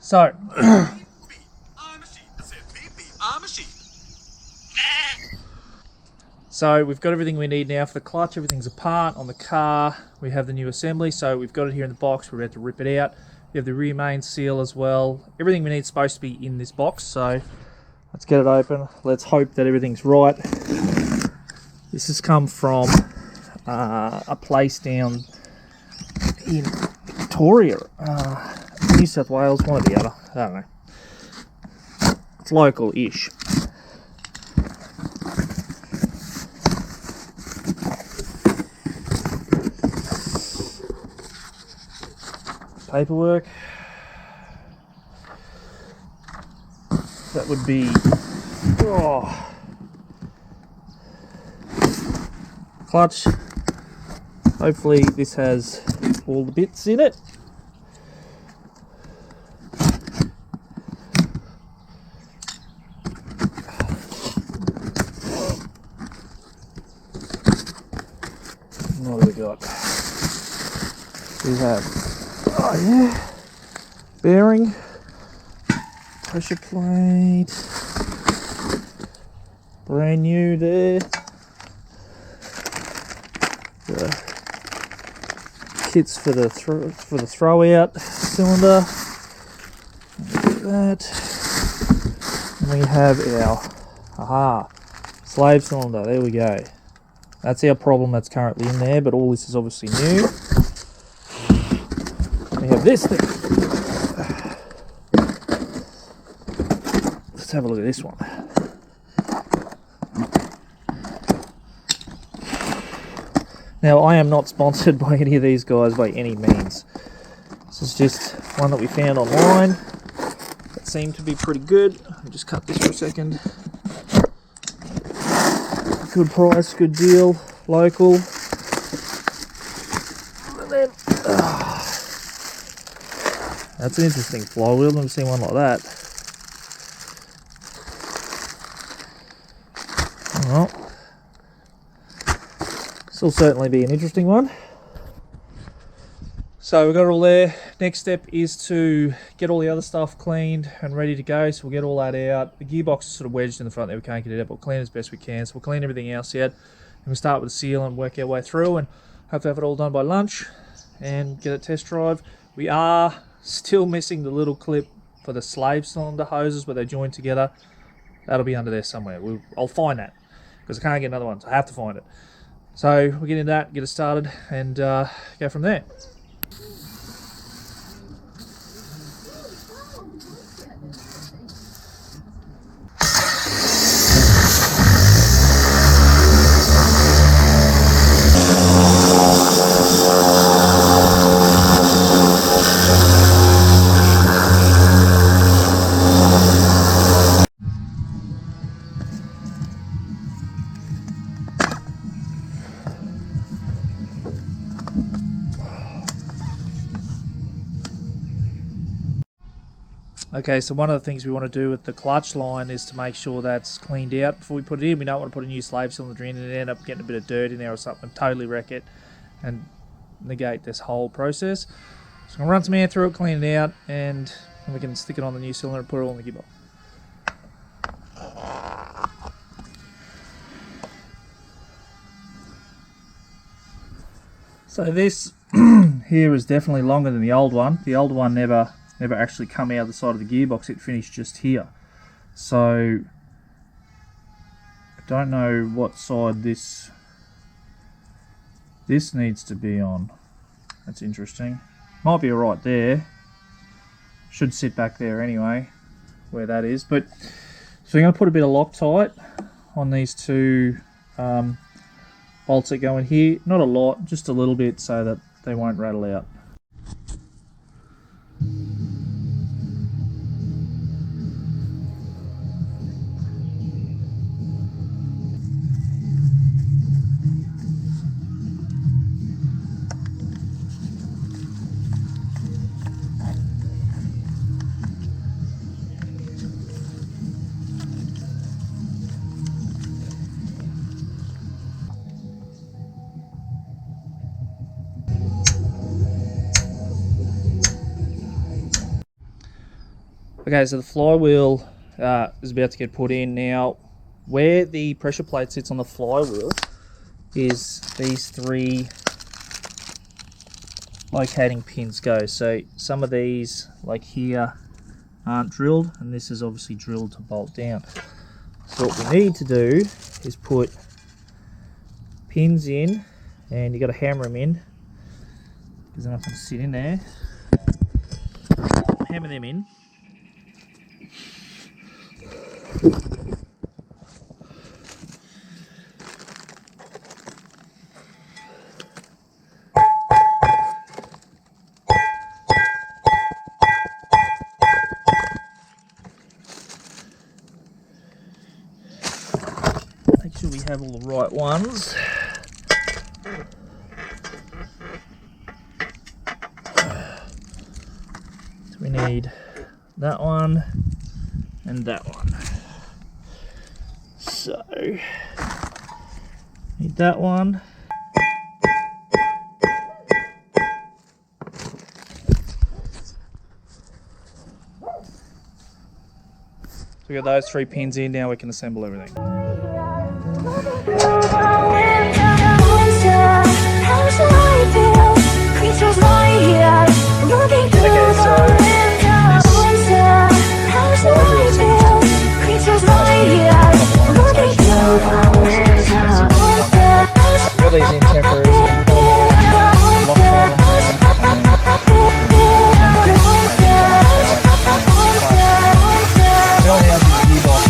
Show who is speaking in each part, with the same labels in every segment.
Speaker 1: So, so we've got everything we need now for the clutch. Everything's apart on the car. We have the new assembly, so we've got it here in the box. We're about to rip it out. We have the rear main seal as well. Everything we need is supposed to be in this box, so let's get it open. Let's hope that everything's right. This has come from a place down in Victoria, New South Wales, one or the other. I don't know. It's local-ish. Paperwork. That would be clutch. Hopefully this has all the bits in it. What do we got? We have, oh yeah, bearing, pressure plate, brand new there. The kits for the throw out cylinder. That. And we have our slave cylinder. There we go. That's our problem that's currently in there, but all this is obviously new. We have this thing. Let's have a look at this one. Now, I am not sponsored by any of these guys by any means. This is just one that we found online that seemed to be pretty good. Let me just cut this for a second. Good price, good deal, local. And then, that's an interesting flywheel. I've never seen one like that. Well, this will certainly be an interesting one. So we've got it all there. Next step is to get all the other stuff cleaned and ready to go. So we'll get all that out. The gearbox is sort of wedged in the front there. We can't get it out, but we'll clean it as best we can. So we'll clean everything else out. And we'll start with the seal and work our way through, and hope to have it all done by lunch and get a test drive. We are still missing the little clip for the slave cylinder hoses where they join together. That'll be under there somewhere. I'll find that because I can't get another one, so I have to find it. So we'll get into that, get it started, and go from there. Okay, so one of the things we want to do with the clutch line is to make sure that's cleaned out before we put it in. We don't want to put a new slave cylinder in and end up getting a bit of dirt in there or something, totally wreck it and negate this whole process. So I'm going to run some air through it, clean it out, and then we can stick it on the new cylinder and put it all in the gearbox. So this here is definitely longer than the old one. The old one never actually come out the side of the gearbox. It finished just here. So I don't know what side this needs to be on. That's interesting. Might be right there. Should sit back there anyway, where that is. But so I'm going to put a bit of Loctite on these two bolts that go in here. Not a lot, just a little bit so that they won't rattle out. Okay, so the flywheel is about to get put in now. Where the pressure plate sits on the flywheel is these 3 locating pins go. So some of these, like here, aren't drilled, and this is obviously drilled to bolt down. So what we need to do is put pins in, and you got to hammer them in because they're not going to sit in there. Hammer them in. Make sure we have all the right ones. So we need that one and that one. So need that one. So we got those 3 pins in, now we can assemble everything. All these in temporary. We only have the gearbox.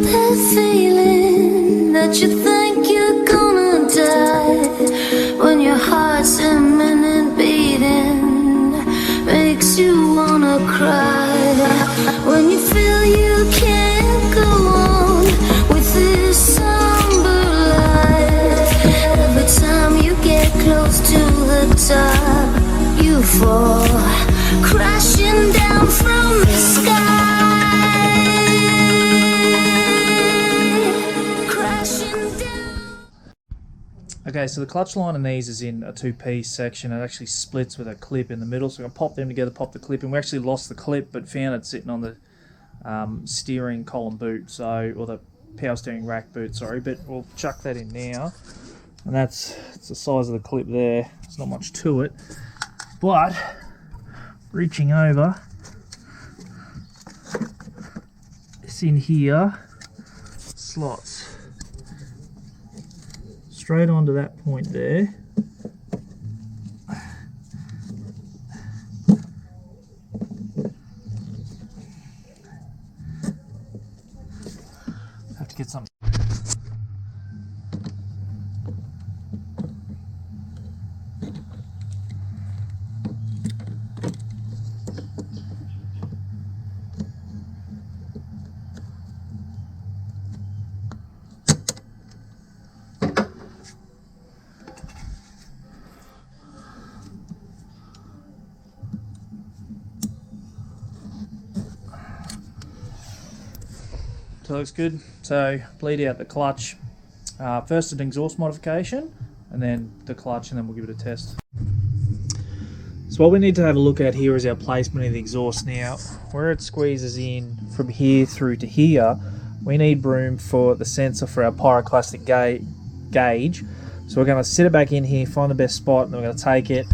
Speaker 2: that feeling that you think you're gonna die, when your heart's a minute beating, makes you wanna cry, when you feel you can't go on with this somber life, every time you get close to the top, you fall crashing down from the sky.
Speaker 1: Okay, so the clutch line and these is in a two-piece section. It actually splits with a clip in the middle, so I'm going to pop them together, pop the clip, and we actually lost the clip but found it sitting on the steering column boot, or the power steering rack boot, sorry, but we'll chuck that in now. And it's the size of the clip there. There's not much to it, but reaching over, it's in here, slots straight onto that point there. Have to get some. So it looks good. So bleed out the clutch. First an exhaust modification, and then the clutch, and then we'll give it a test. So what we need to have a look at here is our placement of the exhaust. Now, where it squeezes in from here through to here, we need room for the sensor for our pyroclastic gauge. So we're going to sit it back in here, find the best spot, and then we're going to take it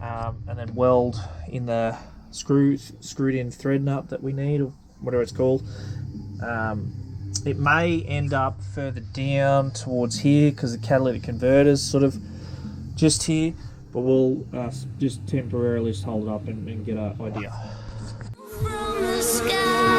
Speaker 1: and then weld in the screwed in thread nut that we need, or whatever it's called. It may end up further down towards here because the catalytic converter's sort of just here, but we'll just temporarily just hold it up and get an idea.
Speaker 2: From the sky.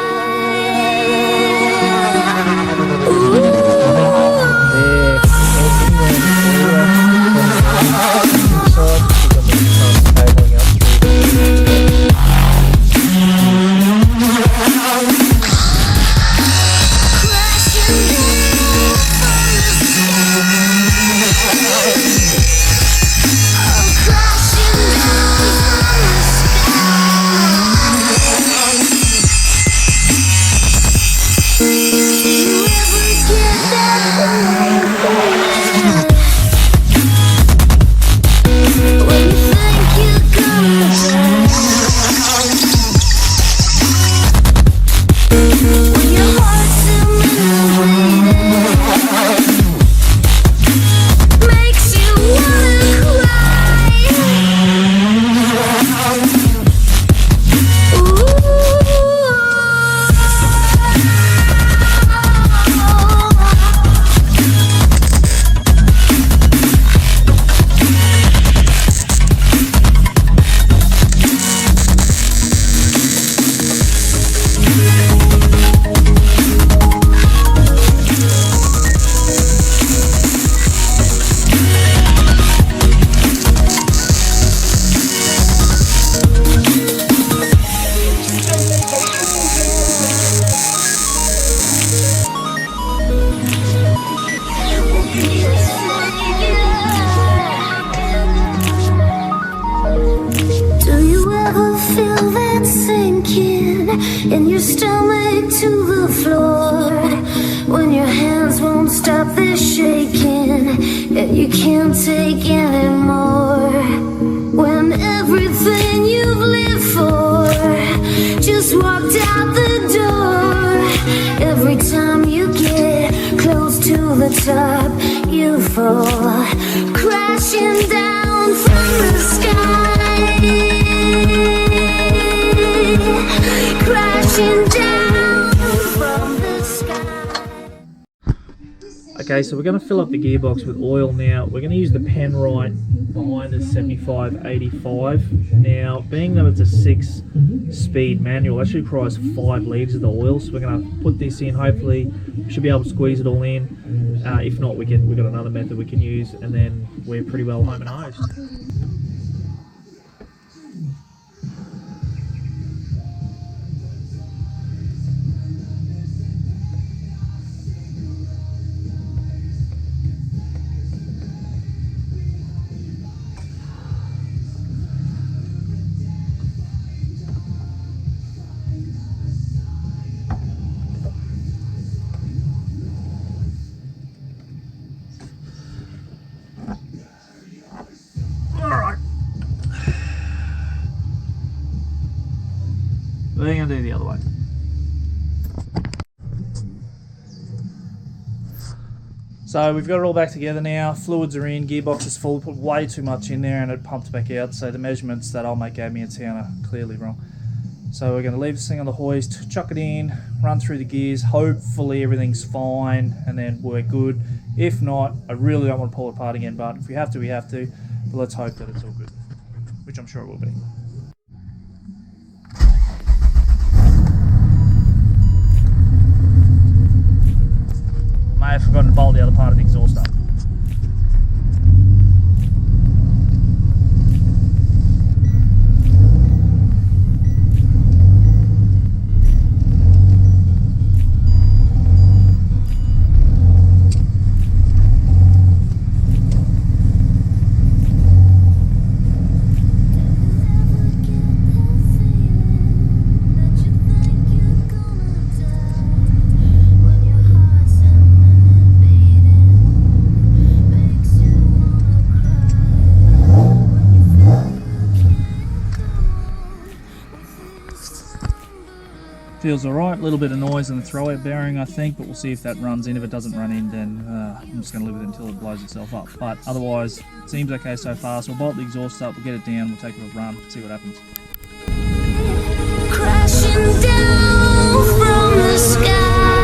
Speaker 2: In your stomach to the floor, when your hands won't stop the shaking and you can't take anymore, when everything you've lived for just walked out the door, every time you get close to the top you fall crashing down from the sky. Crashing down from the sky.
Speaker 1: Okay, so we're going to fill up the gearbox with oil now. We're going to use the Penrite behind us 7585. Now, being that it's a 6-speed manual, it actually requires 5 litres of the oil. So we're going to put this in. Hopefully, we should be able to squeeze it all in. If not, we've got another method we can use, and then we're pretty well home and hosed. We're going to do the other way. So we've got it all back together now. Fluids are in, gearbox is full. Put way too much in there and it pumped back out. So the measurements that old mate gave me in town are clearly wrong. So we're going to leave this thing on the hoist, chuck it in, run through the gears. Hopefully everything's fine and then we're good. If not, I really don't want to pull it apart again, but if we have to, we have to. But let's hope that it's all good, which I'm sure it will be. May have forgotten to bolt the other part of the exhaust up. Feels alright, a little bit of noise in the throwout bearing I think, but we'll see if that runs in. If it doesn't run in, then I'm just going to live with it until it blows itself up. But otherwise, it seems okay so far, so we'll bolt the exhaust up, we'll get it down, we'll take it a run, see what happens.
Speaker 2: Crashing down from the sky.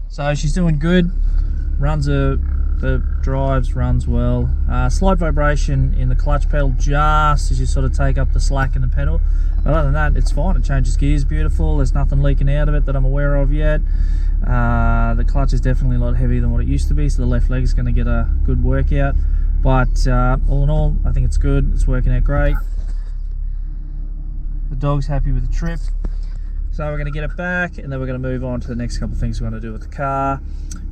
Speaker 1: So she's doing good, runs the drives, runs well. Slight vibration in the clutch pedal just as you sort of take up the slack in the pedal. But other than that, it's fine. It changes gears beautiful. There's nothing leaking out of it that I'm aware of yet. The clutch is definitely a lot heavier than what it used to be, so the left leg is going to get a good workout. But all in all, I think it's good. It's working out great. The dog's happy with the trip. So we're going to get it back and then we're going to move on to the next couple of things we're going to do with the car.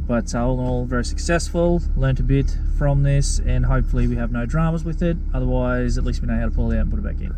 Speaker 1: But all in all, very successful. Learned a bit from this and hopefully we have no dramas with it. Otherwise, at least we know how to pull it out and put it back in.